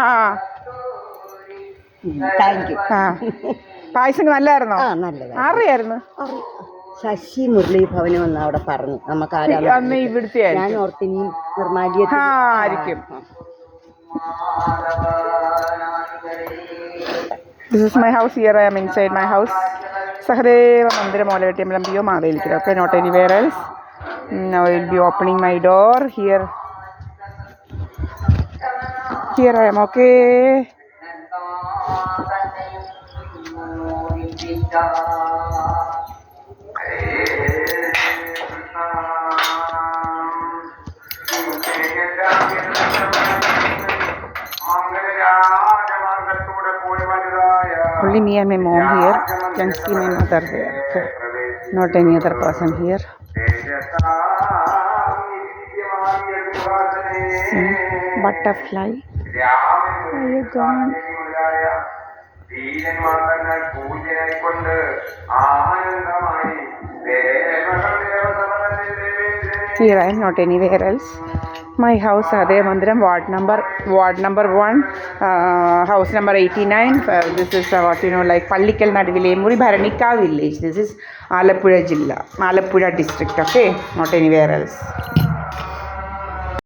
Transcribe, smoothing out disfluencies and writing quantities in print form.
ആ thank you. ആ പായസം നല്ലായിരുന്നോ? നല്ലതാണ്. ആരെയായിരുന്നു? ശശി മുരളി ഭവന് വന്ന് അവിടെ പറഞ്ഞു നമുക്ക് അന്ന് ഇവിടുത്തെ ഞാൻ ഓർത്തിനി നിർമാലിയ ആയിരിക്കും. This is my house. Here I am inside my house. Sahadeva Mandira Molavetiamlam Pio Mavelikira. Okay, not anywhere else. Now I will be opening my door here. Here I am. Okay. Only me and my mom here. You can see my mother there. Okay. Not any other person here. See, butterfly. Are you gone? Here I am, not anywhere else. My house, Adaya Mandiram, ward number 1, house number 89. This is what like Pallikal Nadivile Muri Bharanika village. This is Alappuzha Jilla, Alappuzha district. Okay, not anywhere else.